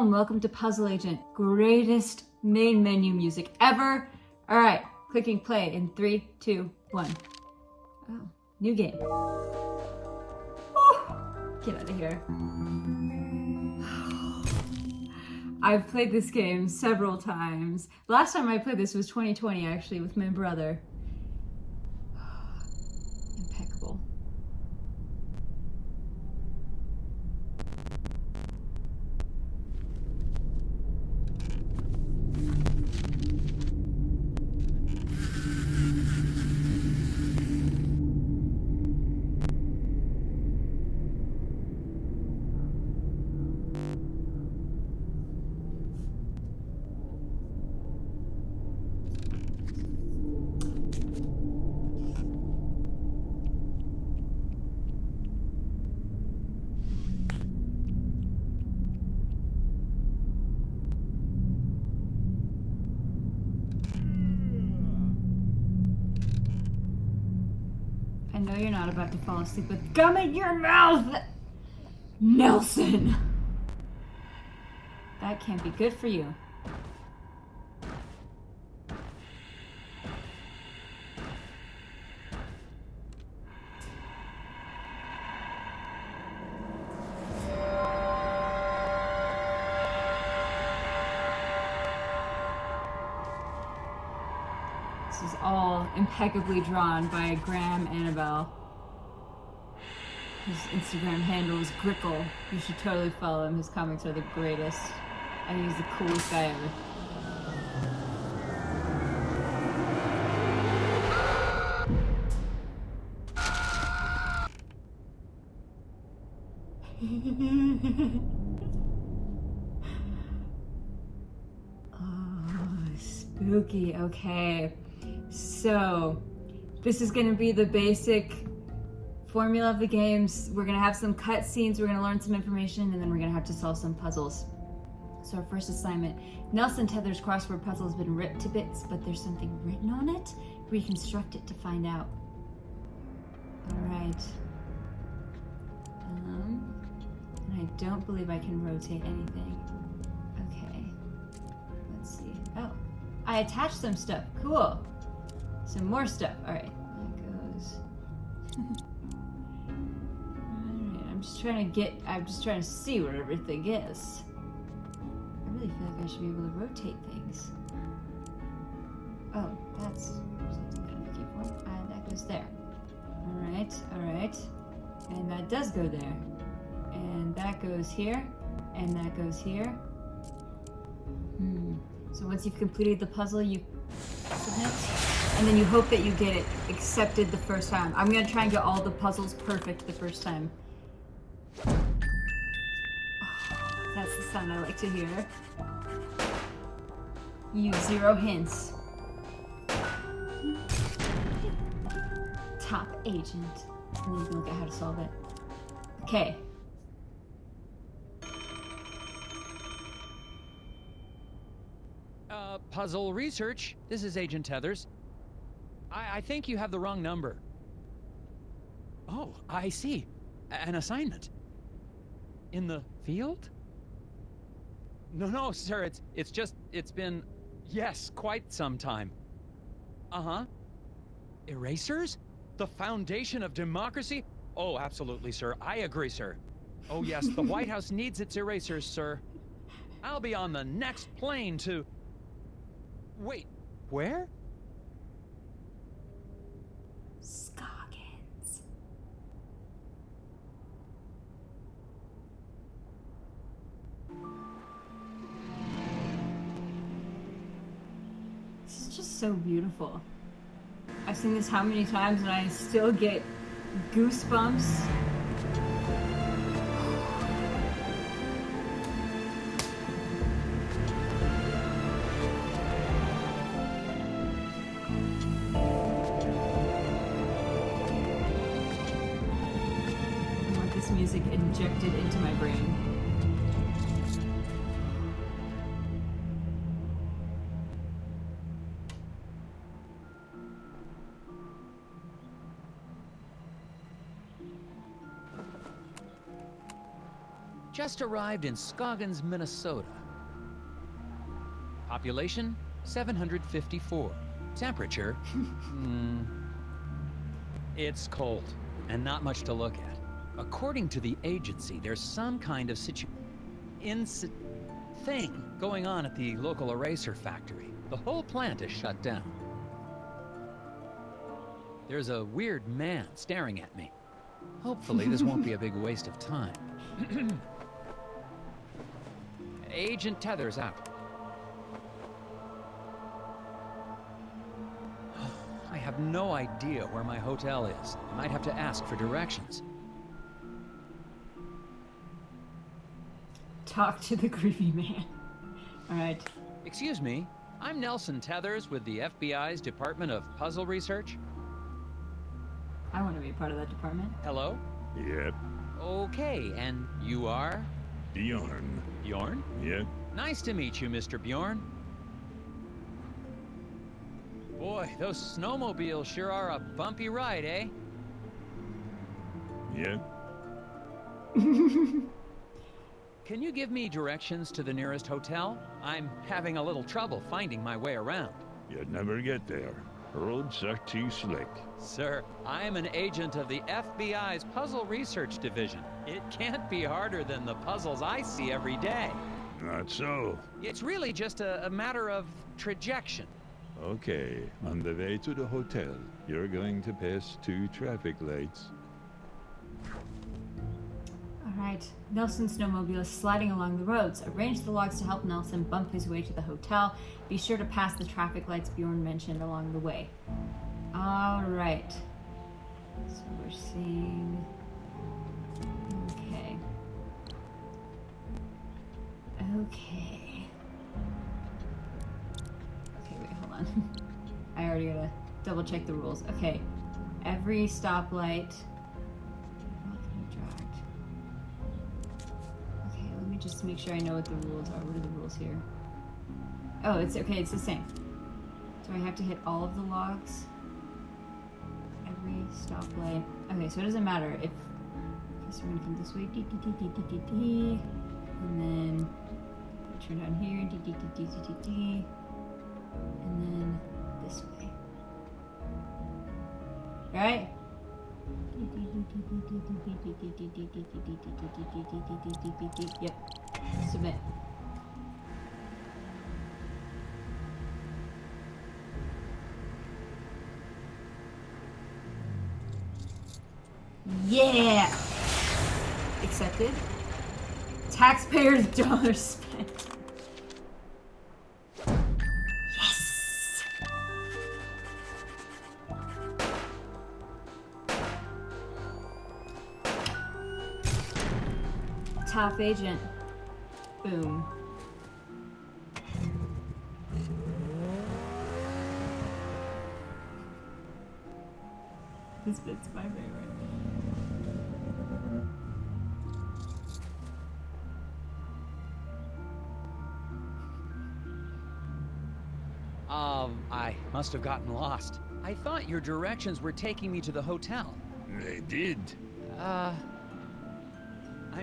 and welcome to Puzzle Agent. Greatest main menu music ever. All right, clicking play in 3, 2, 1. Oh, new game. Oh, get out of here. I've played this game several times. Last time I played this was 2020 actually with my brother. Impeccable. I know you're not about to fall asleep with gum in your mouth, Nelson. That can't be good for you. This is all impeccably drawn by Graham Annabelle. His Instagram handle is Grickle. You should totally follow him. His comics are the greatest. I think he's the coolest guy ever. Oh, spooky. Okay. So, this is going to be the basic formula of the games. We're going to have some cutscenes, we're going to learn some information, and then we're going to have to solve some puzzles. So our first assignment, Nelson Tether's crossword puzzle has been ripped to bits, but there's something written on it. Reconstruct it to find out. Alright. And I don't believe I can rotate anything. Okay. Let's see. Oh, I attached some stuff. Cool. Some more stuff. Alright. That goes. Alright, I'm just trying to see where everything is. I really feel like I should be able to rotate things. Oh, that's something I'm looking for. That goes there. Alright, alright. And that does go there. And that goes here. And that goes here. So once you've completed the puzzle, you submit. And then you hope that you get it accepted the first time. I'm gonna try and get all the puzzles perfect the first time. Oh, that's the sound I like to hear. Use 0 hints. Top agent. And then you can look at how to solve it. Okay. Puzzle research. This is Agent Tethers. I think you have the wrong number. Oh, I see. An assignment. In the field? No, sir. It's been, yes, quite some time. Uh-huh. Erasers? The foundation of democracy? Oh, absolutely, sir. I agree, sir. Oh, yes, the White House needs its erasers, sir. I'll be on the next plane to... Wait, where? Scoggins. This is just so beautiful. I've seen this how many times and I still get goosebumps. Music injected into my brain. Just arrived in Scoggins, Minnesota. Population, 754. Temperature, it's cold, and not much to look at. According to the agency, there's some kind of thing going on at the local eraser factory. The whole plant is shut down. There's a weird man staring at me. Hopefully this won't be a big waste of time. Agent Tethers out. I have no idea where my hotel is. I might have to ask for directions. Talk to the creepy man. All right. Excuse me, I'm Nelson Tethers with the FBI's Department of Puzzle Research. I want to be a part of that department. Hello? Yep. Okay, and you are? Bjorn. Bjorn? Yep. Nice to meet you, Mr. Bjorn. Boy, those snowmobiles sure are a bumpy ride, eh? Yep. Can you give me directions to the nearest hotel? I'm having a little trouble finding my way around. You'd never get there. Roads are too slick. Sir, I'm an agent of the FBI's Puzzle Research Division. It can't be harder than the puzzles I see every day. Not so. It's really just a matter of trajection. Okay, on the way to the hotel, you're going to pass 2 traffic lights. All right. Nelson's snowmobile is sliding along the roads. Arrange the logs to help Nelson bump his way to the hotel. Be sure to pass the traffic lights Bjorn mentioned along the way. All right. So we're seeing... Okay. Okay. Okay, wait, hold on. I already gotta double check the rules. Okay. Every stoplight... Just to make sure I know what the rules are. What are the rules here? Oh, it's okay. It's the same. Do I have to hit all of the logs? Every stoplight. Okay, so it doesn't matter if. Okay, so we're gonna come this way. And then turn down here. And then this way. Right? Yep. Submit. Yeah! Accepted. Taxpayers' dollars spent. Yes! Top agent. Boom. This bit's my favorite. I must have gotten lost. I thought your directions were taking me to the hotel. They did. I'm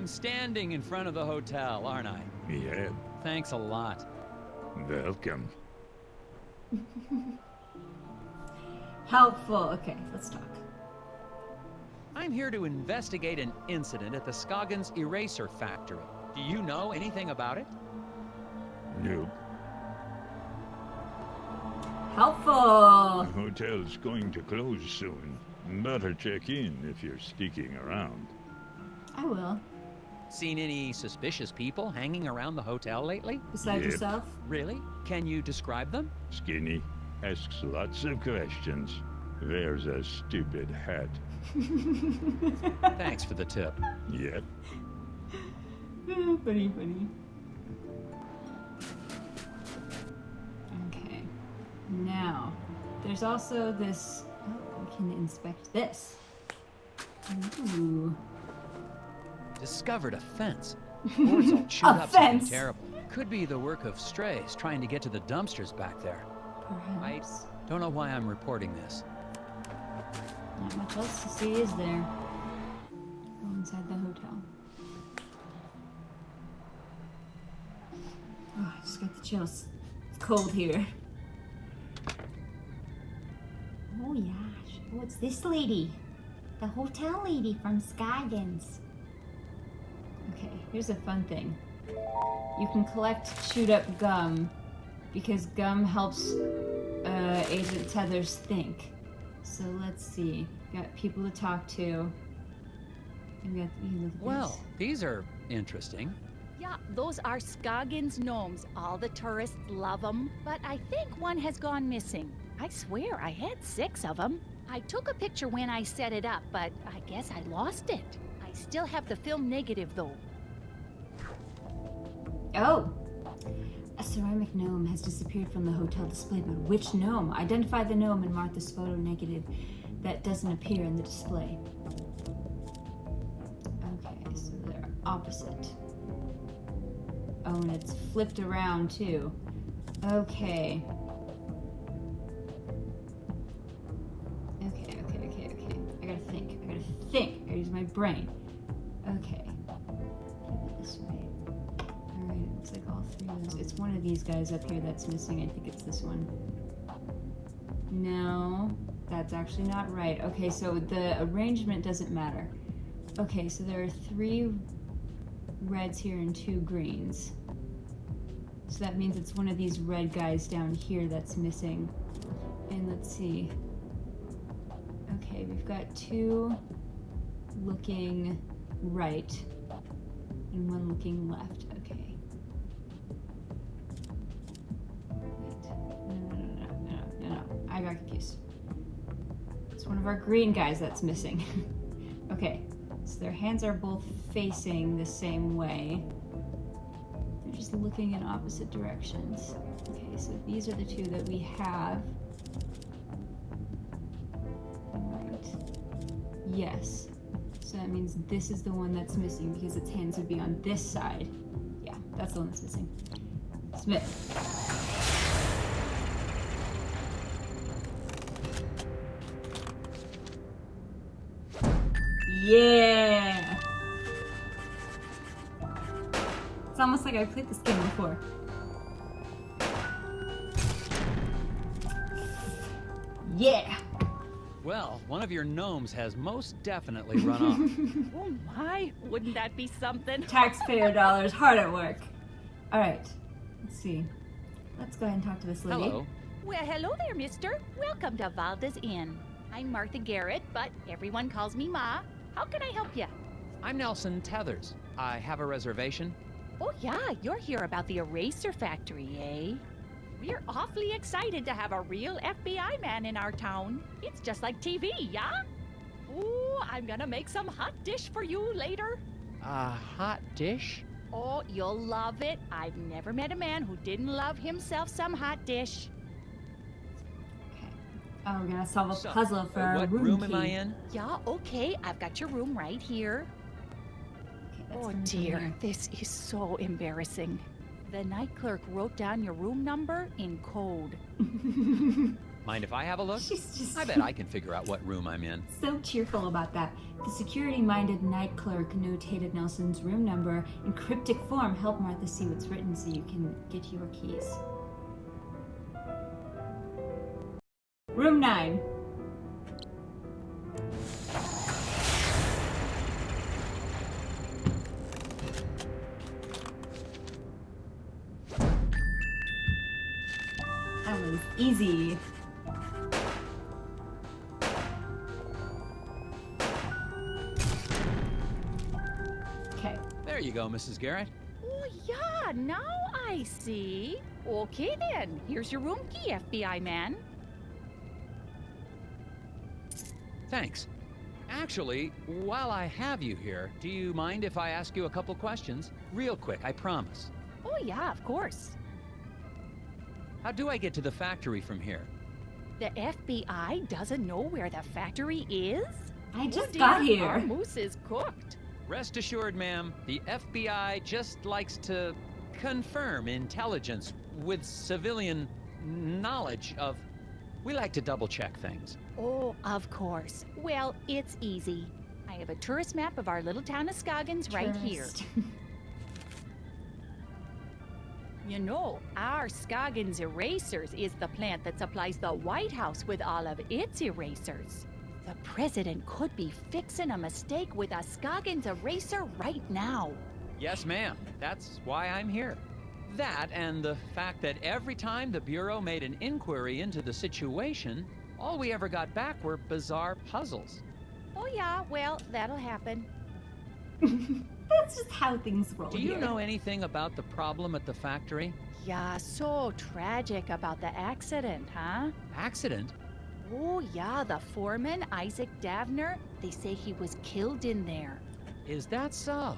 standing in front of the hotel, aren't I? Yeah. Thanks a lot. Welcome. Helpful. Okay, let's talk. I'm here to investigate an incident at the Scoggins Eraser Factory. Do you know anything about it? Nope. Helpful. The hotel's going to close soon. Better check in if you're sticking around. I will. Seen any suspicious people hanging around the hotel lately? Besides Yep. yourself? Really? Can you describe them? Skinny. Asks lots of questions. Wears a stupid hat. Thanks for the tip. Yep. Funny, funny. Okay. Now, there's also this... Oh, we can inspect this. Ooh. Discovered a fence. Boards all chewed A up, something fence? terrible. Could be the work of strays trying to get to the dumpsters back there. Perhaps. Don't know why I'm reporting this. Not much else to see, is there? Go inside the hotel. Oh, I just got the chills. Let's cold here. Oh, yeah. Oh, it's this lady. The hotel lady from Scoggins. Okay, here's a fun thing. You can collect chewed up gum because gum helps Agent Tethers think. So let's see. Got people to talk to. And got look at Well, this. these are interesting. Yeah, those are Scoggins gnomes. All the tourists love them, but I think one has gone missing. I swear I had 6 of them. I took a picture when I set it up, but I guess I lost it. I still have the film negative though. Oh! A ceramic gnome has disappeared from the hotel display, but which gnome? Identify the gnome and mark this photo negative that doesn't appear in the display. Okay, so they're opposite. Oh, and it's flipped around too. Okay. Okay. I gotta think. I gotta use my brain. Okay. Keep it this way. Alright, it looks like all 3 of those. It's one of these guys up here that's missing. I think it's this one. No, that's actually not right. Okay, so the arrangement doesn't matter. Okay, so there are 3 reds here and 2 greens. So that means it's one of these red guys down here that's missing. And let's see. Okay, we've got 2 looking right and 1 looking left. Okay. Wait. No. I got confused. It's one of our green guys that's missing. Okay, so their hands are both facing the same way. They're just looking in opposite directions. Okay, so these are the 2 that we have. Right. Yes. So that means this is the one that's missing because its hands would be on this side. Yeah, that's the one that's missing. Smith. Yeah! It's almost like I've played this game before. Yeah! Well, one of your gnomes has most definitely run off. Oh my, wouldn't that be something? Taxpayer dollars hard at work. Alright, let's see. Let's go ahead and talk to this lady. Hello. Well, hello there, mister. Welcome to Valda's Inn. I'm Martha Garrett, but everyone calls me Ma. How can I help you? I'm Nelson Tethers. I have a reservation. Oh yeah, you're here about the eraser factory, eh? We're awfully excited to have a real FBI man in our town. It's just like TV, yeah? Ooh, I'm gonna make some hot dish for you later. A hot dish? Oh, you'll love it. I've never met a man who didn't love himself some hot dish. Okay. Oh, we're gonna solve a So, puzzle for our what room room key. am I in? Yeah, okay, I've got your room right here. Okay, that's Oh room dear, here. this is so embarrassing. The night clerk wrote down your room number in code. Mind if I have a look? She's just I bet I can figure out what room I'm in. so cheerful about that. The security-minded night clerk notated Nelson's room number in cryptic form. Help Martha see what's written so you can get your keys. Room 9. That was easy. Okay. There you go, Mrs. Garrett. Oh yeah, now I see. Okay then, here's your room key, FBI man. Thanks. Actually, while I have you here, do you mind if I ask you a couple questions? Real quick, I promise. Oh yeah, of course. How do I get to the factory from here? The FBI doesn't know where the factory is? I just Oh, got dear, here. Our moose is cooked. Rest assured, ma'am, the FBI just likes to confirm intelligence with civilian knowledge of... We like to double-check things. Oh, of course. Well, it's easy. I have a tourist map of our little town of Scoggins right here. Tourist. You know, our Scoggins Erasers is the plant that supplies the White House with all of its erasers. The president could be fixing a mistake with a Scoggins eraser right now. Yes, ma'am. That's why I'm here. That and the fact that every time the Bureau made an inquiry into the situation, all we ever got back were bizarre puzzles. Oh yeah, well, that'll happen. That's just how things roll Do you here. know anything about the problem at the factory? Yeah, so tragic about the accident, huh? Accident? Oh yeah, the foreman, Isaac Davner, they say he was killed in there. Is that so?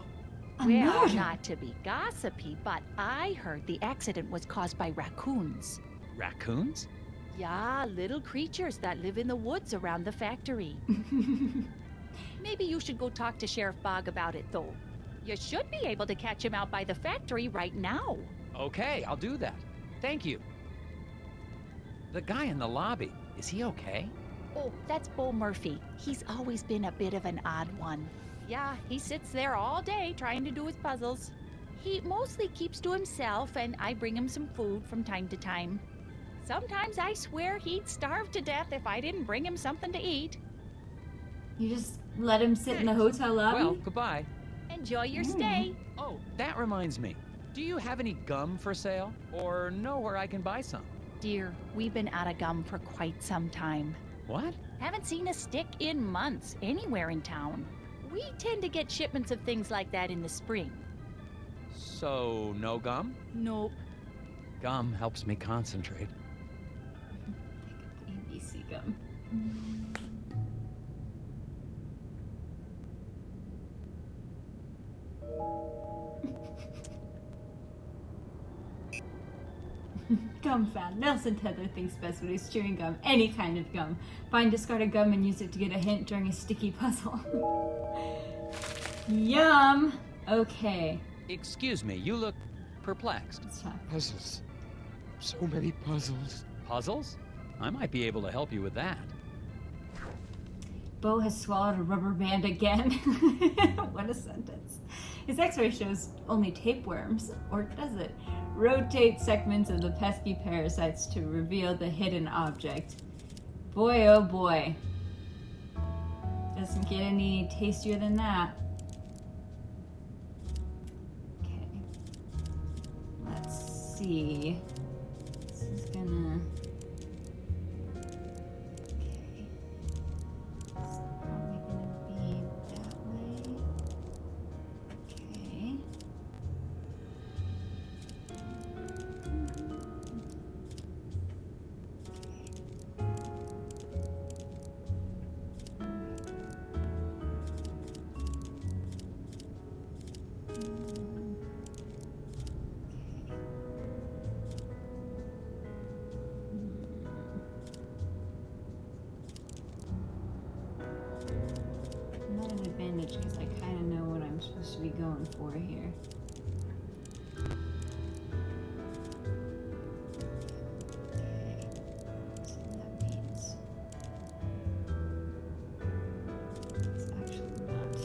A Well, murder? not to be gossipy, but I heard the accident was caused by raccoons. Raccoons? Yeah, little creatures that live in the woods around the factory. Maybe you should go talk to Sheriff Bog about it, though. You should be able to catch him out by the factory right now. Okay, I'll do that. Thank you. The guy in the lobby, is he okay? Oh, that's Bo Murphy. He's always been a bit of an odd one. Yeah, he sits there all day trying to do his puzzles. He mostly keeps to himself, and I bring him some food from time to time. Sometimes I swear he'd starve to death if I didn't bring him something to eat. You just let him sit in the hotel lobby? Well, goodbye. Enjoy your stay. Oh, that reminds me. Do you have any gum for sale? Or know where I can buy some? Dear, we've been out of gum for quite some time. What? Haven't seen a stick in months anywhere in town. We tend to get shipments of things like that in the spring. So, no gum? Nope. Gum helps me concentrate. ABC gum. Gum found. Nelson Tether thinks best when he's chewing gum. Any kind of gum. Find discarded gum and use it to get a hint during a sticky puzzle. Yum! Okay. Excuse me, you look perplexed. Let's talk. Puzzles. So many puzzles. Puzzles? I might be able to help you with that. Bo has swallowed a rubber band again. What a sentence. His x-ray shows only tapeworms, or does it? Rotate segments of the pesky parasites to reveal the hidden object. Boy, oh boy. Doesn't get any tastier than that. Okay. Let's see. This is gonna... Okay. It's probably gonna be that way. Okay. I'm at an advantage because I kind of know what I'm supposed to be going for here. Okay, so that means it's actually not.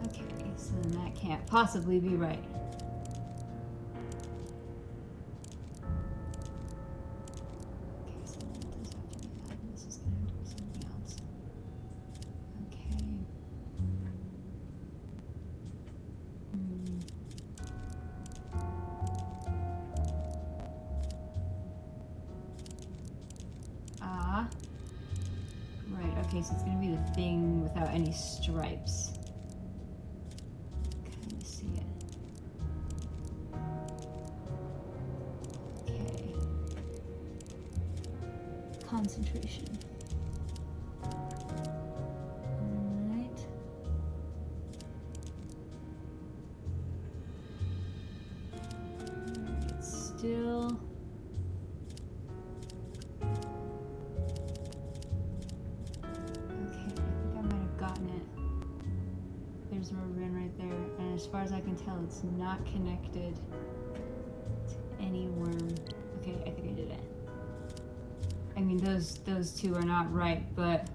Okay, so then that can't possibly be right. Okay, so then it does have to be that, and this is gonna have to be something else. Okay. Ah. Right, okay, so it's gonna be the thing without any stripes. Kinda see it. Okay. Concentration. Alright. Alright, still. Okay, I think I might have gotten it. There's a rubber band right there, and as far as I can tell, it's not connected to any worm. Okay, I think I did it. I mean, those two are not right, but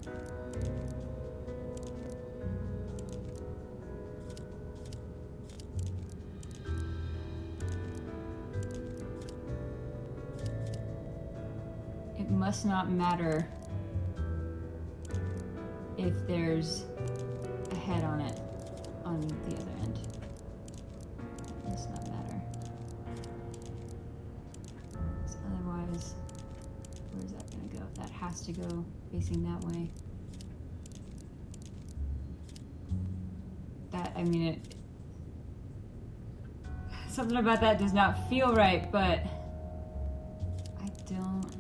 It must not matter if there's a head on it on the other end. It must not matter. 'Cause otherwise, where's that gonna go? That has to go facing that way. That, I mean, it. Something about that does not feel right, but I don't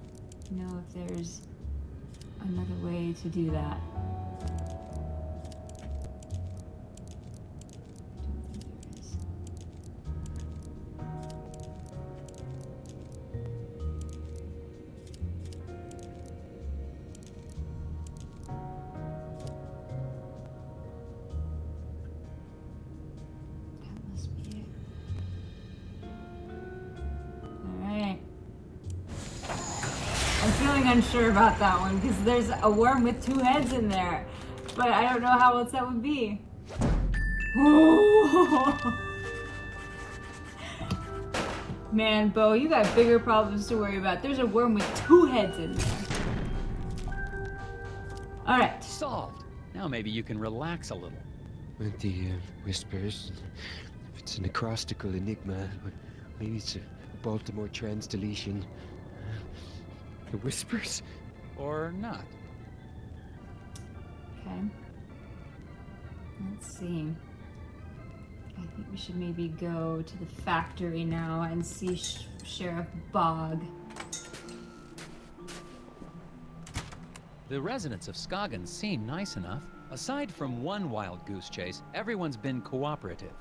know if there's another way to do that. I don't think there is. That must be it. Alright. I'm feeling unsure about that one because there's a worm with two heads in there. But I don't know how else that would be. Man, Bo, you got bigger problems to worry about. There's a worm with two heads in there. Alright. Solved. Now maybe you can relax a little. With the whispers. If it's an acrostical enigma, maybe it's a Baltimore trans-deletion. The whispers? Or not. Okay. Let's see. I think we should maybe go to the factory now and see Sheriff Bog. The residents of Scoggins seem nice enough. Aside from one wild goose chase, everyone's been cooperative.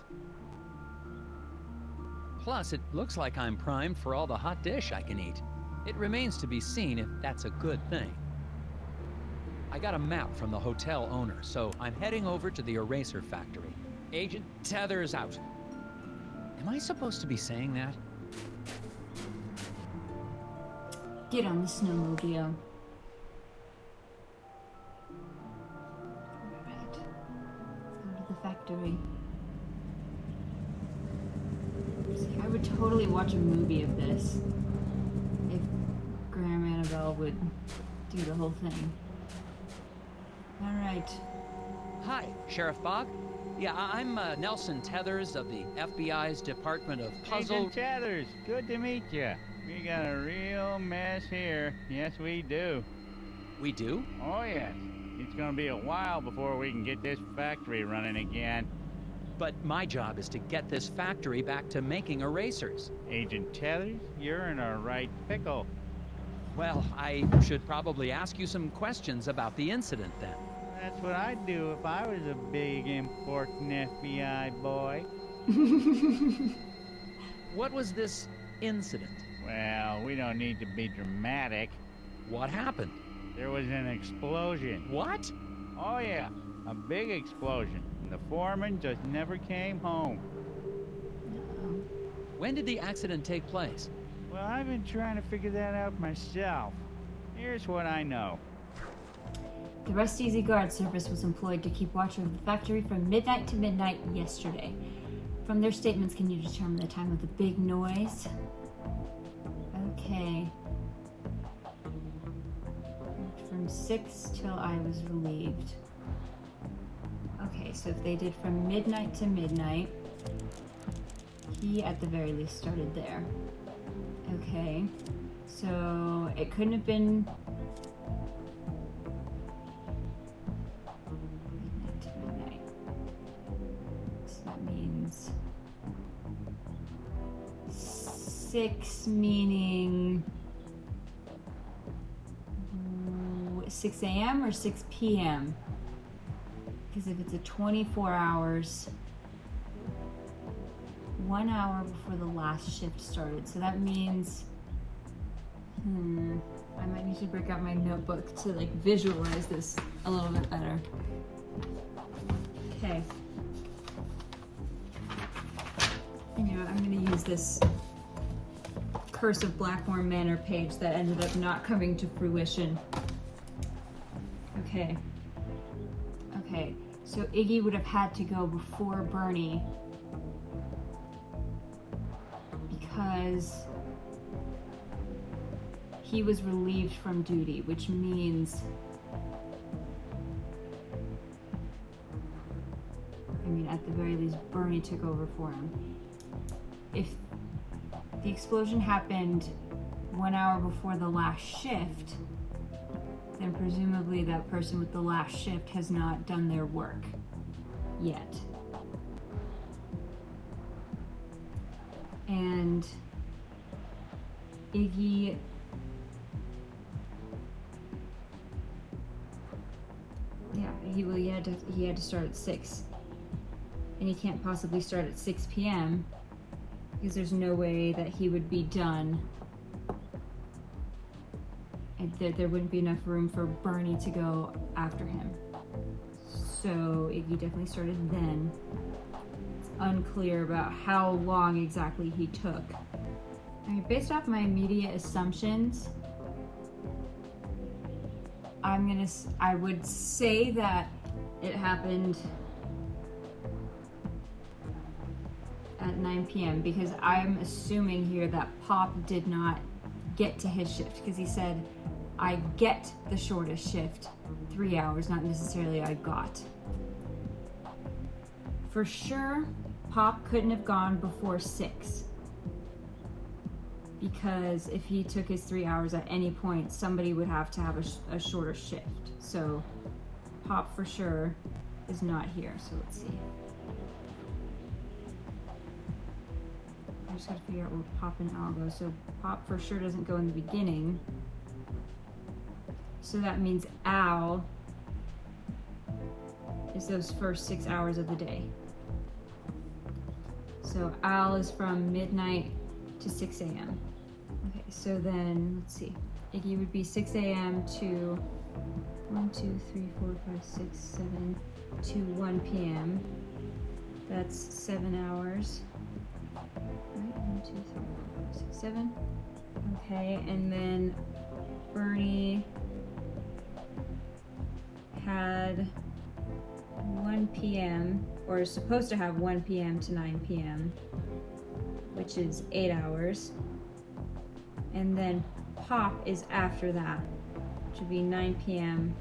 Plus, it looks like I'm primed for all the hot dish I can eat. It remains to be seen if that's a good thing. I got a map from the hotel owner, so I'm heading over to the eraser factory. Agent Tethers out. Am I supposed to be saying that? Get on the snowmobile. Alright. Let's go to the factory. See, I would totally watch a movie of this if Graham Annabelle would do the whole thing. Alright. Hi, Sheriff Bog. Yeah, I'm Nelson Tethers of the FBI's Department of Puzzle... Agent Tethers, good to meet you. We got a real mess here. Yes, we do. We do? Oh, yes. It's gonna be a while before we can get this factory running again. But my job is to get this factory back to making erasers. Agent Tethers, you're in a right pickle. Well, I should probably ask you some questions about the incident then. That's what I'd do if I was a big, important FBI boy. What was this incident? Well, we don't need to be dramatic. What happened? There was an explosion. What? Oh, yeah. A big explosion. And the foreman just never came home. When did the accident take place? Well, I've been trying to figure that out myself. Here's what I know. The Rest Easy Guard service was employed to keep watch over the factory from midnight to midnight yesterday. From their statements, can you determine the time of the big noise? Okay. From 6 till I was relieved. Okay, so if they did from midnight to midnight, he at the very least started there. Okay, so it couldn't have been midnight to midnight. So that means 6 meaning 6 a.m. or 6 p.m. Because if it's a 24 hours, 1 hour before the last shift started. So that means, I might need to break out my notebook to like visualize this a little bit better. Okay. You know, I'm gonna use this Curse of Blackmore Manor page that ended up not coming to fruition. Okay. Okay, so Iggy would have had to go before Bernie because he was relieved from duty, which means, I mean, at the very least, Bernie took over for him. If the explosion happened 1 hour before the last shift, then presumably that person with the last shift has not done their work yet. And Iggy he had to start at 6. And he can't possibly start at 6 p.m. because there's no way that he would be done. And there wouldn't be enough room for Bernie to go after him. So Iggy definitely started then. It's unclear about how long exactly he took. I mean, based off my immediate assumptions, I would say that it happened at 9 p.m. because I'm assuming here that Pop did not get to his shift because he said, I get the shortest shift, 3 hours, not necessarily I got. For sure, Pop couldn't have gone before 6 because if he took his 3 hours at any point, somebody would have to have a shorter shift. So Pop for sure is not here, so let's see. I just gotta figure out where Pop and Al go. So Pop for sure doesn't go in the beginning. So that means Al is those first 6 hours of the day. So Al is from midnight to 6 a.m. Okay, so then let's see. Iggy would be 6 a.m. to 1, 2, 3, 4, 5, 6, 7 to 1 p.m. That's 7 hours. Right, 1, 2, 3, 4, 5, 6, 7. Okay, and then Bernie had 1 p.m. or is supposed to have 1 p.m. to 9 p.m., which is 8 hours. And then Pop is after that, which would be 9 p.m.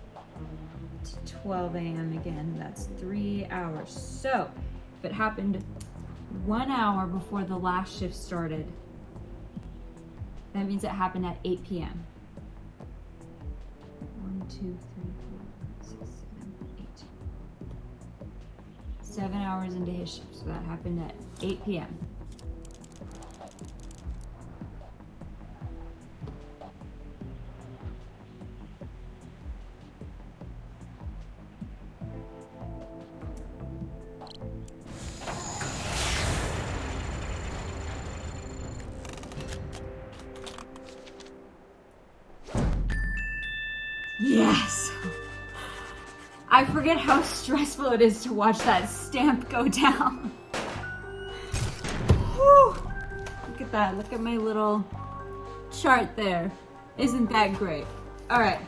to 12 a.m. again. That's 3 hours. So if it happened 1 hour before the last shift started, that means it happened at 8 p.m. 1, 2, 3, 4, 5, 6, 7, 8. 7 hours into his shift, so that happened at 8 p.m. Yes! I forget how stressful it is to watch that stamp go down. Whew. Look at that. Look at my little chart there. Isn't that great? Alright,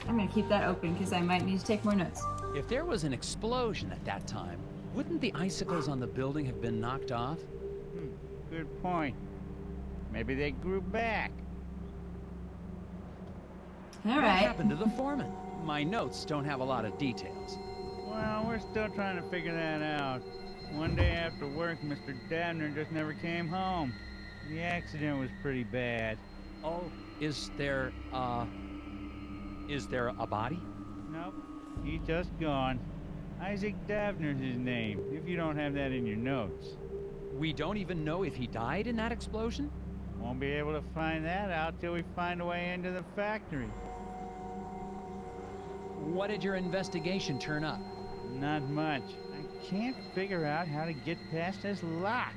I'm gonna keep that open because I might need to take more notes. If there was an explosion at that time, wouldn't the icicles on the building have been knocked off? Good point. Maybe they grew back. What Alright. happened to the foreman? My notes don't have a lot of details. Well, we're still trying to figure that out. One day after work, Mr. Dabner just never came home. The accident was pretty bad. Oh, is there a body? Nope, he's just gone. Isaac Dabner's his name, if you don't have that in your notes. We don't even know if he died in that explosion? Won't be able to find that out till we find a way into the factory. What did your investigation turn up? Not much. I can't figure out how to get past this lock.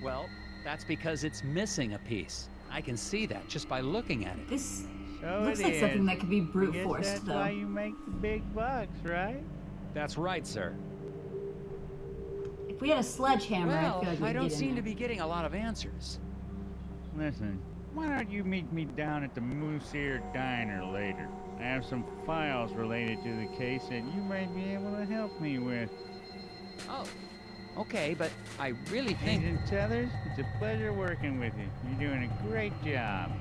Well, that's because it's missing a piece. I can see that just by looking at it. This So looks it like is. something that could be I brute guess forced, that's though. why you make the big bucks, right? That's right, sir. If we had a sledgehammer, I Well, feel like we'd I don't get in seem to there. be getting a lot of answers. Listen, why don't you meet me down at the Moose Ear Diner later? I have some files related to the case that you might be able to help me with. Oh, okay, but I really think... Agent Tethers, it's a pleasure working with you. You're doing a great job.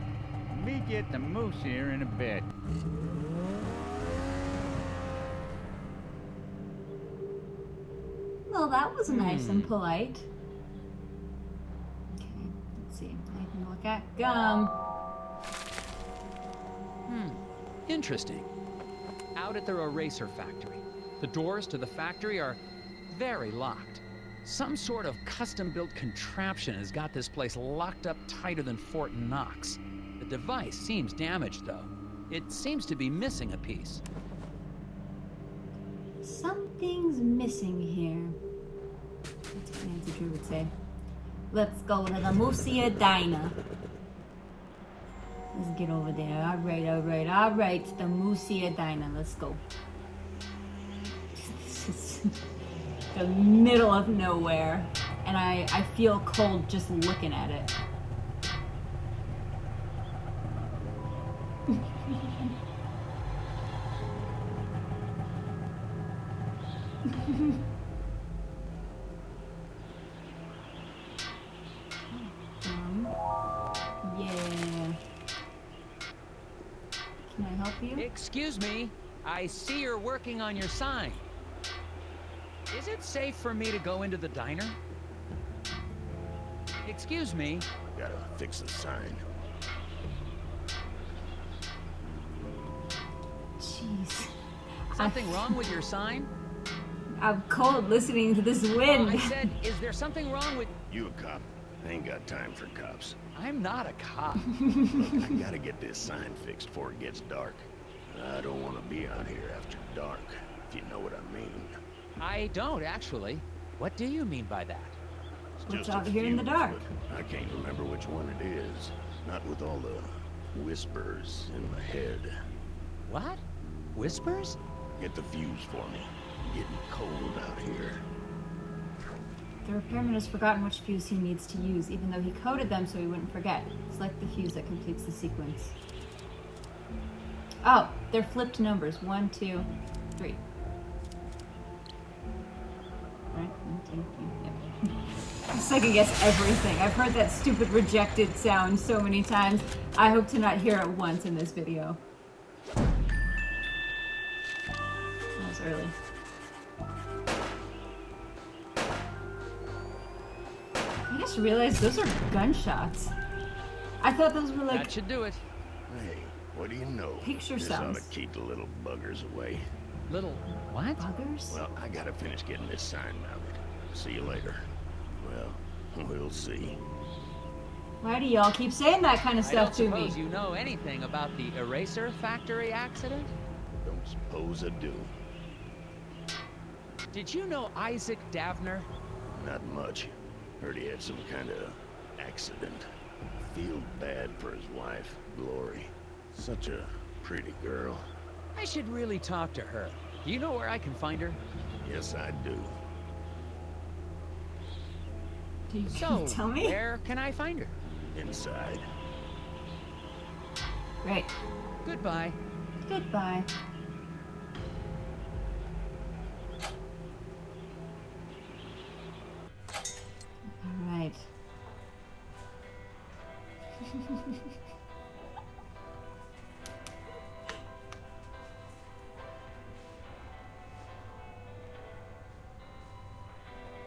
meet you at the moose here in a bit. Well, that was nice and polite. Okay, let's see. I can look at gum. Interesting. Out at their eraser factory. The doors to the factory are very locked. Some sort of custom-built contraption has got this place locked up tighter than Fort Knox. The device seems damaged, though. It seems to be missing a piece. Something's missing here. That's what Nancy Drew would say. Let's go to the Moosia Diner. Let's get over there. All right. The Moosia Diner. Let's go. This is the middle of nowhere, and I feel cold just looking at it. Yeah. Can I help you? Excuse me. I see you're working on your sign. Is it safe for me to go into the diner? Excuse me. Gotta fix the sign. Jeez. Something wrong with your sign? I'm cold listening to this wind. I said, is there something wrong with... You a cop? I ain't got time for cops. I'm not a cop. Look, I gotta get this sign fixed before it gets dark. I don't want to be out here after dark, if you know what I mean. I don't, actually. What do you mean by that? It's What's just a out here in the few, dark? but I can't remember which one it is. Not with all the whispers in my head. What? Whispers? Get the fuse for me. Getting cold out here. The repairman has forgotten which fuse he needs to use, even though he coded them so he wouldn't forget. Select the fuse that completes the sequence. Oh, they're flipped numbers. 1, 2, 3. Right? 1, 2, 3. Yep. I second guess everything. I've heard that stupid rejected sound so many times. I hope to not hear it once in this video. That was early. I just realized those are gunshots. I thought those were like That should do it. Hey, what do you know? Picture This sounds. ought to keep the little buggers away. Little... what? buggers. Well, I gotta finish getting this sign mounted. See you later. Well, we'll see. Why do y'all keep saying that kind of I don't stuff to me? suppose you know anything about the eraser factory accident? Don't suppose I do. Did you know Isaac Davner? Not much. Heard he had some kind of accident. Feel bad for his wife, Glory. Such a pretty girl. I should really talk to her. Do you know where I can find her? Yes, I do. Can you So, tell me? where can I find her? Inside. Right. Goodbye. Goodbye. All right.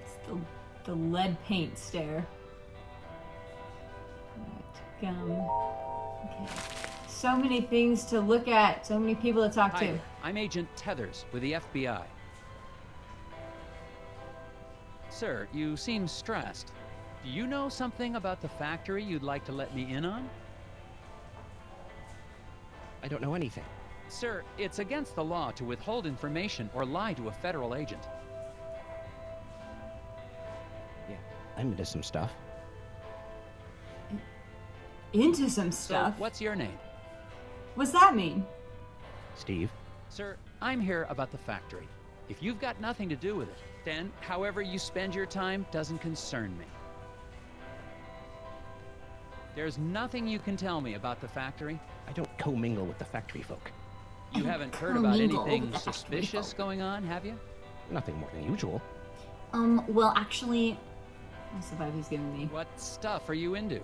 It's the lead paint stare. Right, gum. Okay. So many things to look at, so many people to talk Hi, to. I'm Agent Tethers with the FBI. Sir, you seem stressed. Do you know something about the factory you'd like to let me in on? I don't know anything. Sir, it's against the law to withhold information or lie to a federal agent. Yeah, I'm into some stuff. Into some So, stuff. what's your name? What's that mean? Steve? Sir, I'm here about the factory. If you've got nothing to do with it, then however you spend your time doesn't concern me. There's nothing you can tell me about the factory? I don't commingle with the factory folk. You haven't heard about Commingle anything with the factory suspicious folk. going on, have you? Nothing more than usual. Well, actually, what's the vibe he's giving me? What stuff are you into?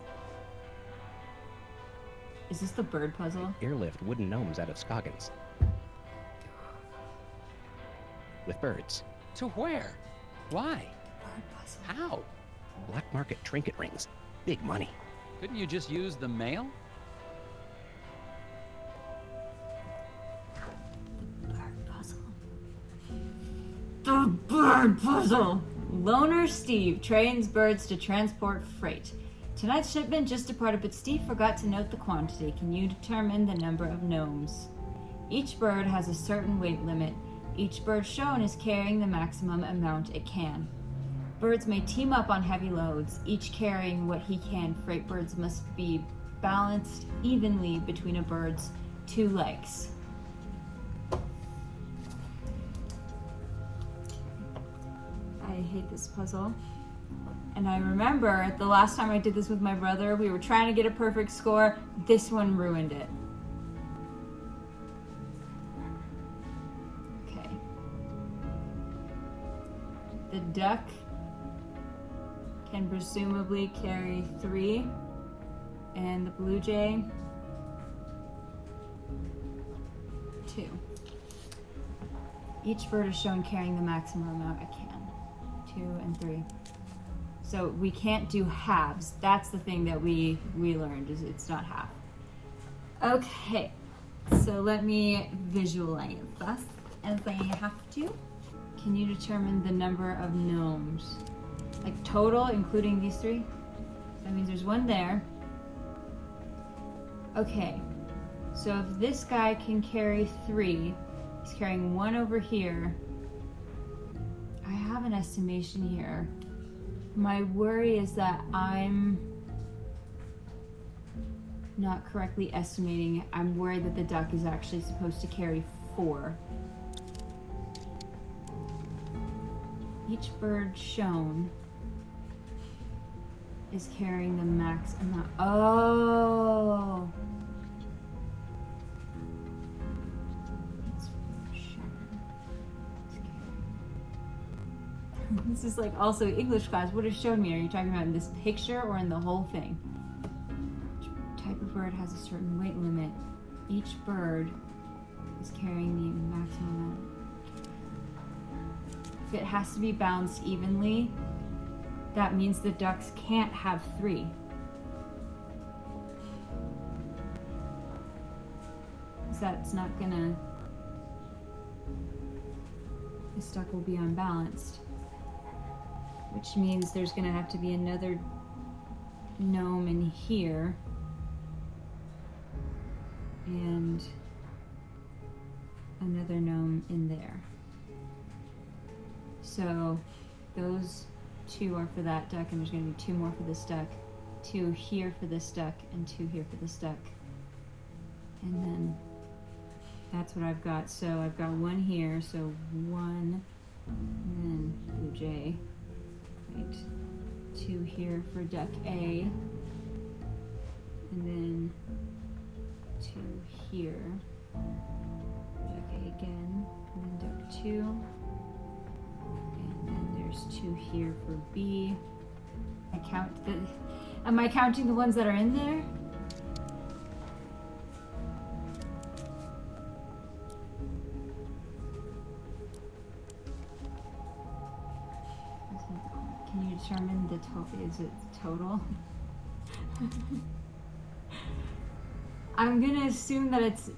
Is this the bird puzzle? Airlift wooden gnomes out of Scoggins. With birds. To where? Why? Bird puzzle. How? Black market trinket rings. Big money. Couldn't you just use the mail? Bird puzzle. The bird puzzle! Loner Steve trains birds to transport freight. Tonight's shipment just departed, but Steve forgot to note the quantity. Can you determine the number of gnomes? Each bird has a certain weight limit. Each bird shown is carrying the maximum amount it can. Birds may team up on heavy loads, each carrying what he can. Freight birds must be balanced evenly between a bird's 2 legs. I hate this puzzle. And I remember the last time I did this with my brother, we were trying to get a perfect score. This one ruined it. Okay. The duck can presumably carry 3, and the blue jay 2. Each bird is shown carrying the maximum amount it can. 2 and 3. So we can't do halves. That's the thing that we learned, is it's not half. Okay, so let me visualize this as I have to. Can you determine the number of gnomes? Like total, including these 3? That means there's 1 there. Okay, so if this guy can carry 3, he's carrying 1 over here. I have an estimation here. My worry is that I'm not correctly estimating. I'm worried that the duck is actually supposed to carry 4. Each bird shown is carrying the max amount. Oh! This is like also English class. What is shown me? Are you talking about in this picture or in the whole thing? Each type of bird has a certain weight limit. Each bird is carrying the maximum amount. If it has to be balanced evenly, that means the ducks can't have 3. Because that's not gonna... This duck will be unbalanced. Which means there's gonna have to be another gnome in here. And another gnome in there. So those 2 are for that duck, and there's gonna be 2 more for this duck. 2 here for this duck, and 2 here for this duck. And then that's what I've got. So I've got 1 here, so 1, and then blue jay. Right. 2 here for duck A, and then 2 here, duck A again, and then duck 2, and then there's 2 here for B. Am I counting the ones that are in there? Can you determine the total? Is it total? I'm gonna assume that it's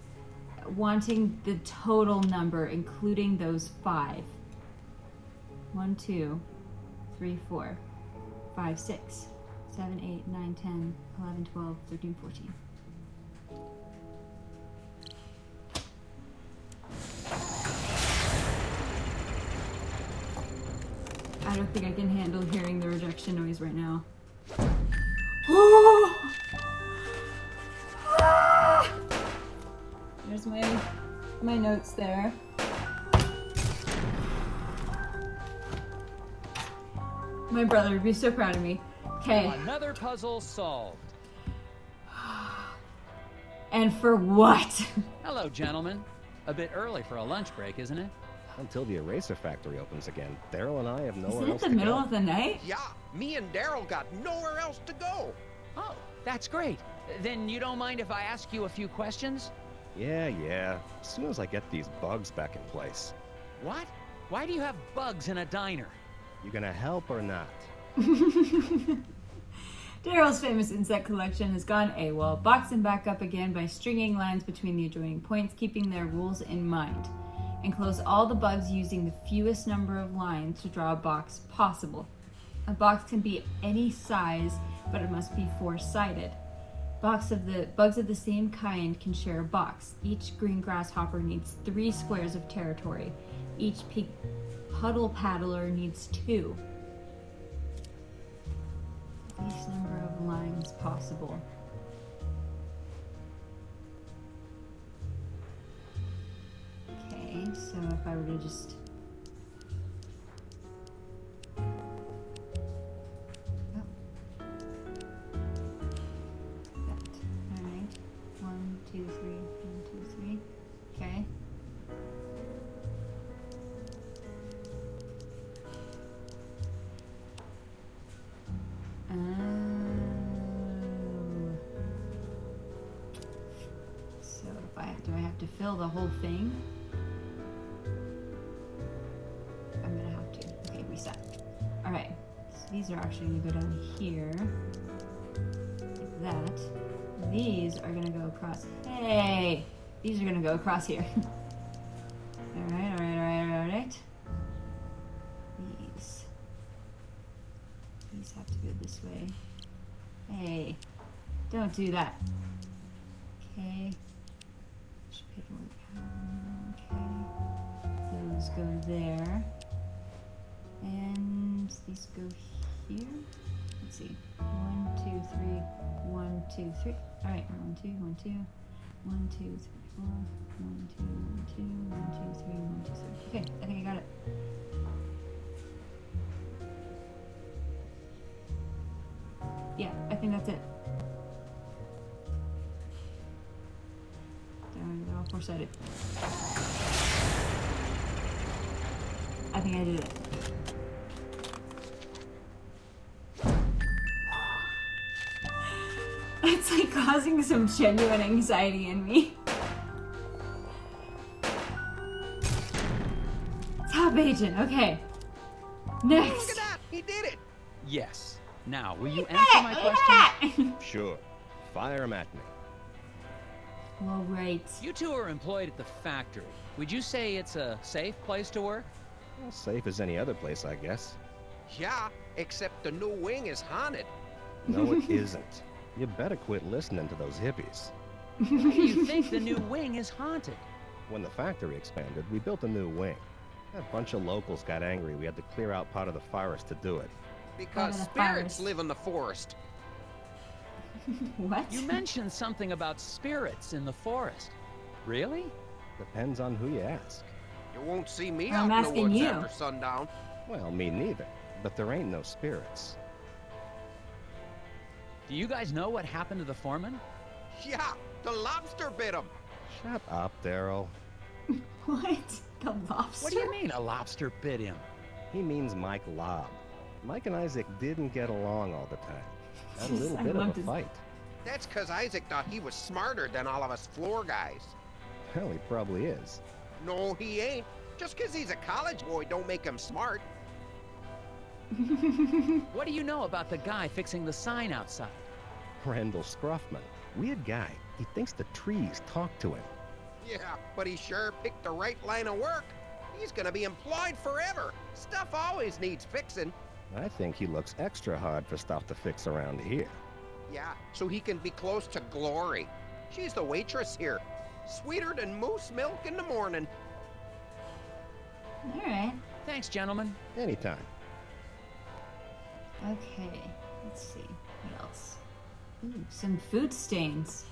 wanting the total number, including those 5. 1, 2, 3, 4, 5, 6, 7, 8, 9, 10, 11, 12, 13, 14. I don't think I can handle hearing the rejection noise right now. There's my notes there. My brother would be so proud of me. Okay. Another puzzle solved. And for what? Hello, gentlemen. A bit early for a lunch break, isn't it? Until the eraser factory opens again. Daryl and I have nowhere Isn't it else the to middle go. of the night? Yeah, me and Daryl got nowhere else to go. Oh, that's great. Then you don't mind if I ask you a few questions? Yeah. As soon as I get these bugs back in place. What? Why do you have bugs in a diner? You gonna help or not? Daryl's famous insect collection has gone AWOL. Box them back up again by stringing lines between the adjoining points, keeping their rules in mind. Enclose all the bugs using the fewest number of lines to draw a box possible. A box can be any size, but it must be four-sided. Bugs of the same kind can share a box. Each green grasshopper needs 3 squares of territory. Each pig puddle paddler needs 2. Least number of lines possible. Okay, so if I were to just... Alright. 1, 2, 3, 1, 2, 3. Okay. So do I have to fill the whole thing? I'm gonna have to. Okay, reset. Alright, so these are actually gonna go down here. Like that. These are gonna go across. Hey! These are gonna go across here. Alright. These have to go this way. Hey, don't do that. Okay. Okay. Those go there. And these go here. Let's see. 1, 2, 3. 1, 2, 3. Alright, 1, 2, 1, 2. 1, 2, 3, 4. 1, 2, 1, 2. 1, 2, 3, 1, 2, 3. Okay, I think I got it. Yeah, I think that's it. They're all four-sided. I think I did it. It's like causing some genuine anxiety in me. Top agent, okay. Next. Look at that! He did it! Yes. Now, will you answer my question? Sure. Fire 'em at me. Well, right. You two are employed at the factory. Would you say it's a safe place to work? Well, safe as any other place, I guess. Yeah, except the new wing is haunted. No, it isn't. You better quit listening to those hippies. Why do you think the new wing is haunted? When the factory expanded, we built a new wing. A bunch of locals got angry we had to clear out part of the forest to do it. Because the spirits forest. live in the forest. What? You mentioned something about spirits in the forest. Really? Depends on who you ask. You won't see me I'm out in the asking woods you. after sundown. Well, me neither. But there ain't no spirits. Do you guys know what happened to the foreman? Yeah, the lobster bit him. Shut up, Daryl. What? The lobster? What do you mean a lobster bit him? He means Mike Lobb. Mike and Isaac didn't get along all the time. Had a little I bit of loved a his- fight. That's because Isaac thought he was smarter than all of us floor guys. Well, he probably is. No, he ain't. Just because he's a college boy don't make him smart. What do you know about the guy fixing the sign outside? Randall Scruffman. Weird guy. He thinks the trees talk to him. Yeah, but he sure picked the right line of work. He's gonna be employed forever. Stuff always needs fixing. I think he looks extra hard for stuff to fix around here. Yeah, so he can be close to Glory. She's the waitress here. Sweeter than moose milk in the morning. Alright. Thanks, gentlemen. Anytime. Okay. Let's see. What else? Ooh, some food stains.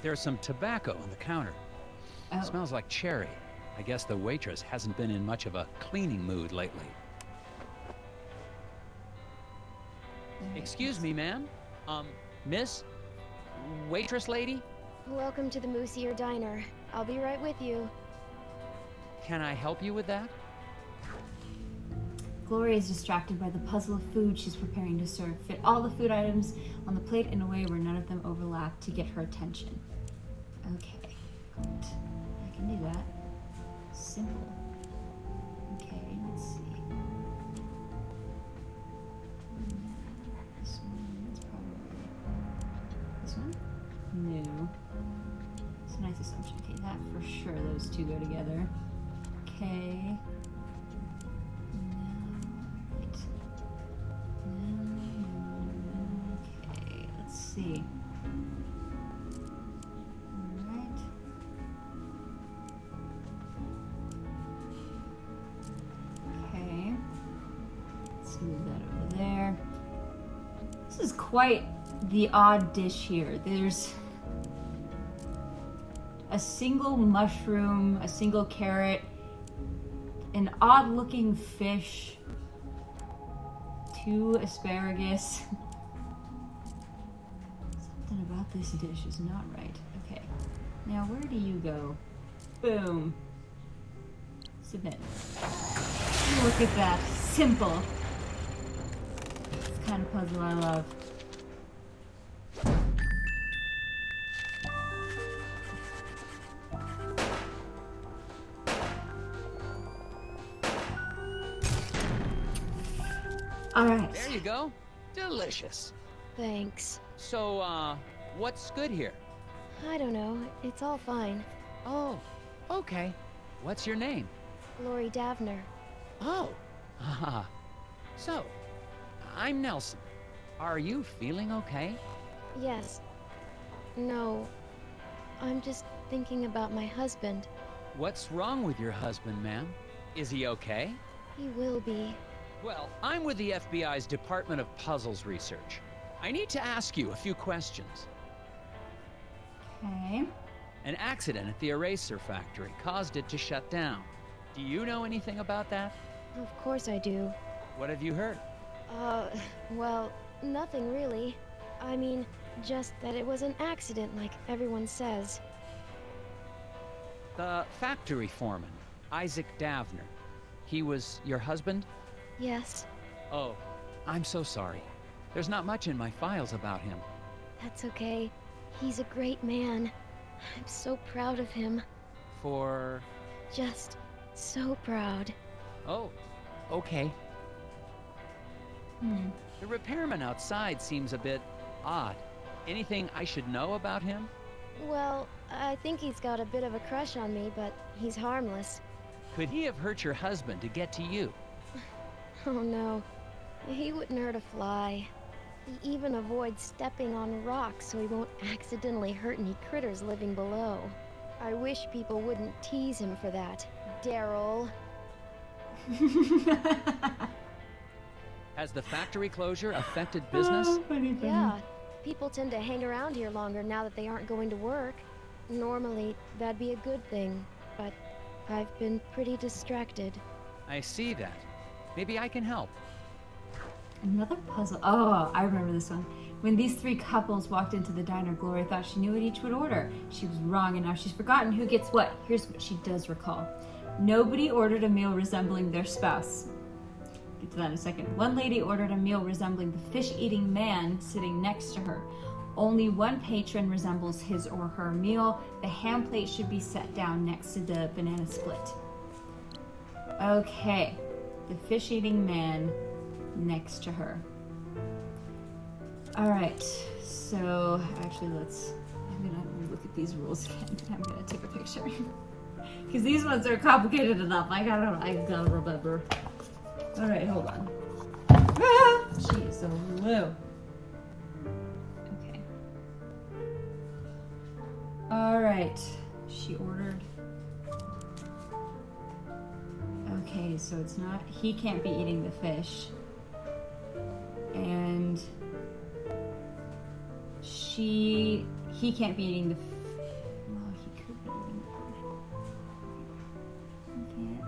There's some tobacco on the counter. Oh. Smells like cherry. I guess the waitress hasn't been in much of a cleaning mood lately. Excuse me, ma'am. Miss? Waitress lady? Welcome to the Moosier Diner. I'll be right with you. Can I help you with that? Gloria is distracted by the puzzle of food she's preparing to serve. Fit all the food items on the plate in a way where none of them overlap to get her attention. Okay, good. I can do that. Simple. Okay, let's see. This one is probably... This one? No. It's a nice assumption. Okay, that for sure, those two go together. Okay. Okay, let's see. Alright. Okay. Let's move that over there. This is quite the odd dish here. There's a single mushroom, a single carrot, an odd-looking fish, 2 asparagus. Something about this dish is not right. Okay, now where do you go? Boom. Submit. Look at that. Simple. It's the kind of puzzle I love. All right. There you go. Delicious. Thanks. So, what's good here? I don't know. It's all fine. Oh, okay. What's your name? Lori Davner. Oh, haha. So, I'm Nelson. Are you feeling okay? Yes. No. I'm just thinking about my husband. What's wrong with your husband, ma'am? Is he okay? He will be. Well, I'm with the FBI's Department of Puzzles Research. I need to ask you a few questions. Okay. An accident at the eraser factory caused it to shut down. Do you know anything about that? Of course I do. What have you heard? Well, nothing really. I mean, just that it was an accident like everyone says. The factory foreman, Isaac Davner. He was your husband? Yes. Oh, I'm so sorry. There's not much in my files about him. That's okay. He's a great man. I'm so proud of him. For... Just so proud. Oh, okay. The repairman outside seems a bit odd. Anything I should know about him? Well, I think he's got a bit of a crush on me, but he's harmless. Could he have hurt your husband to get to you? Oh no. He wouldn't hurt a fly. He even avoids stepping on rocks so he won't accidentally hurt any critters living below. I wish people wouldn't tease him for that. Daryl. Has the factory closure affected business? Oh, funny. Yeah. People tend to hang around here longer now that they aren't going to work. Normally, that'd be a good thing, but I've been pretty distracted. I see that. Maybe I can help. Another puzzle. Oh, I remember this one. When these 3 couples walked into the diner, Gloria thought she knew what each would order. She was wrong, and now she's forgotten who gets what. Here's what she does recall. Nobody ordered a meal resembling their spouse. Get to that in a second. One lady ordered a meal resembling the fish-eating man sitting next to her. Only one patron resembles his or her meal. The ham plate should be set down next to the banana split. Okay. The fish-eating man next to her. All right, so actually I'm gonna look at these rules again. I'm gonna take a picture. Because these ones are complicated enough. I gotta remember. All right, hold on. Ah, jeez, oh no. Okay. All right, she ordered. Okay, so it's not, he can't be eating the fish. And he can't be eating the, well, he could be eating the fish. He can't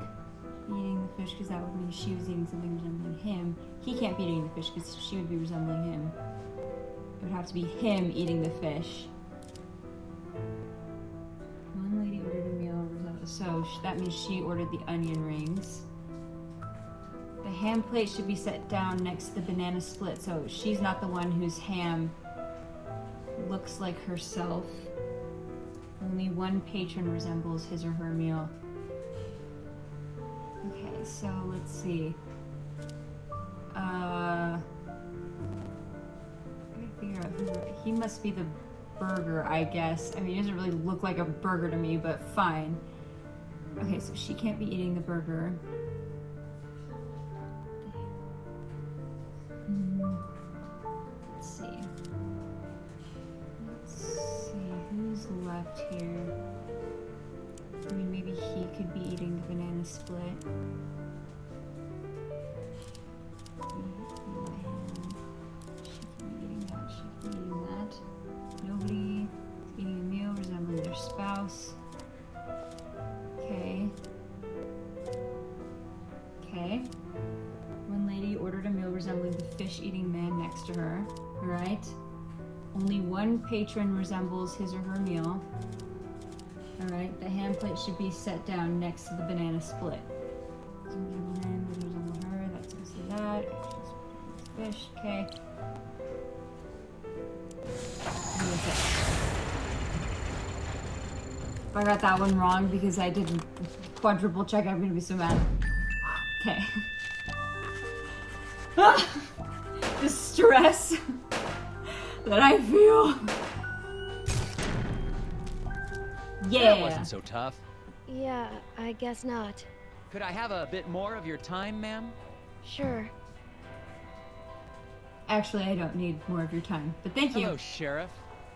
be eating the fish because that would mean she was eating something resembling him. He can't be eating the fish because she would be resembling him. It would have to be him eating the fish. One lady ordered a meal, so that means she ordered the onion rings. The ham plate should be set down next to the banana split. So she's not the one whose ham looks like herself. Only one patron resembles his or her meal. Okay, so let's see. I gotta figure out who. He must be the burger, I guess. I mean, he doesn't really look like a burger to me, but fine. Okay, so she can't be eating the burger. Let's see. Let's see who's left here. I mean, maybe he could be eating the banana split. She could be eating that. She could be eating that. Nobody is eating a meal resembling their spouse. Okay. Okay. One lady ordered a meal resembling the fish-eating man next to her. Alright. Only one patron resembles his or her meal. Alright, the hand plate should be set down next to the banana split. Resemble her, that's supposed to be that. Fish, okay. If I got that one wrong because I didn't quadruple check, I'm gonna be so mad. Okay. The stress that I feel. That wasn't so tough. Yeah, I guess not. Could I have a bit more of your time, ma'am? Sure. Actually, I don't need more of your time, but thank you. Hello, Sheriff.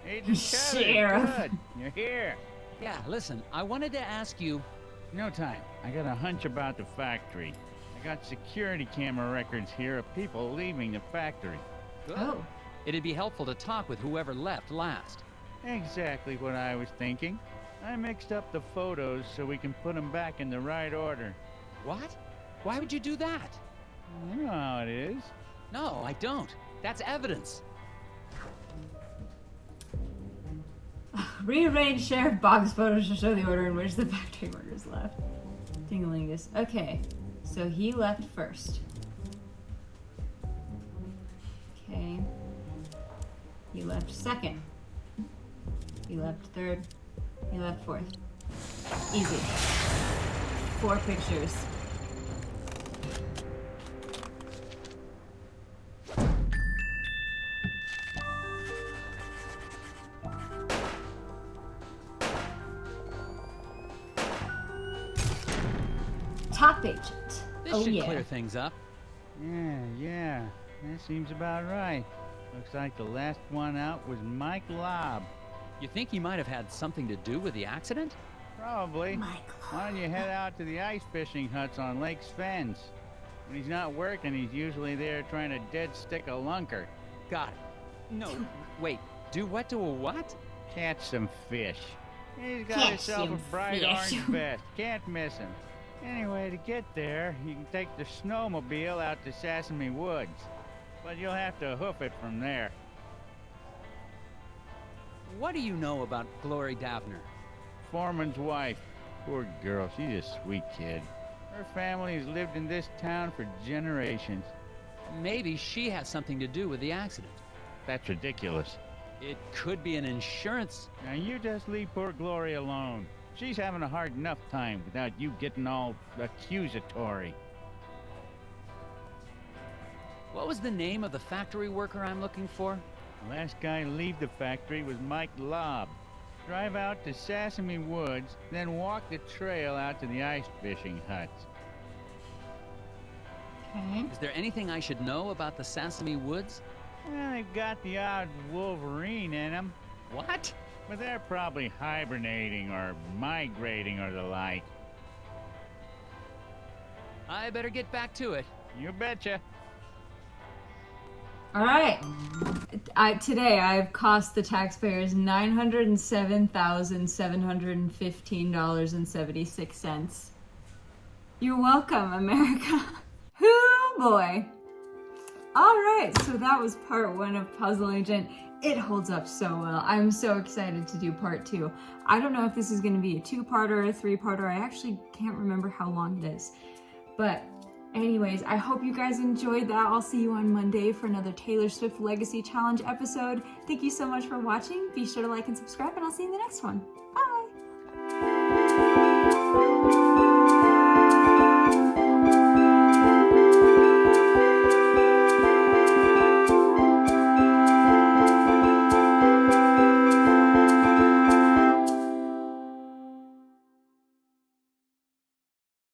Agent Tethers, Sheriff. good. You're here. Yeah, listen, I wanted to ask you... No time. I got a hunch about the factory. I got security camera records here of people leaving the factory. Good. Oh. It'd be helpful to talk with whoever left last. Exactly what I was thinking. I mixed up the photos so we can put them back in the right order. What? Why would you do that? You know how it is. No, I don't. That's evidence. Rearrange Sheriff Boggs' photos to show the order in which the factory workers left. Dingalingus. Okay, so he left first. Okay. He left second. He left third. He left fourth. Easy. 4 pictures. Top agent. This Oh should yeah. clear things up. Yeah. That seems about right. Looks like the last one out was Mike Lobb. You think he might have had something to do with the accident? Probably. Mike Why don't you head out to the ice fishing huts on Lake Svens? When he's not working, he's usually there trying to dead stick a lunker. Got it. No, wait. Do what to a what? Catch some fish. He's got Catch himself a some bright fish. orange vest. Can't miss him. Anyway, to get there, you can take the snowmobile out to Sesame Woods. But you'll have to hoof it from there. What do you know about Glory Davner? Foreman's wife. Poor girl, she's a sweet kid. Her family has lived in this town for generations. Maybe she has something to do with the accident. That's ridiculous. It could be an insurance... Now you just leave poor Glory alone. She's having a hard enough time without you getting all accusatory. What was the name of the factory worker I'm looking for? The last guy to leave the factory was Mike Lobb. Drive out to Sesame Woods, then walk the trail out to the ice fishing huts. Okay. Is there anything I should know about the Sesame Woods? Well, they've got the odd wolverine in them, What? but they're probably hibernating or migrating or the like. I better get back to it. You betcha. All right. Today I've cost the taxpayers $907,715.76. You're welcome, America. Hoo boy. All right, so that was part 1 of Puzzle Agent. It holds up so well. I'm so excited to do part 2. I don't know if this is going to be a 2-parter or a 3-parter. I actually can't remember how long it is. But Anyways, I hope you guys enjoyed that. I'll see you on Monday for another Taylor Swift Legacy Challenge episode. Thank you so much for watching. Be sure to like and subscribe, and I'll see you in the next one. Bye!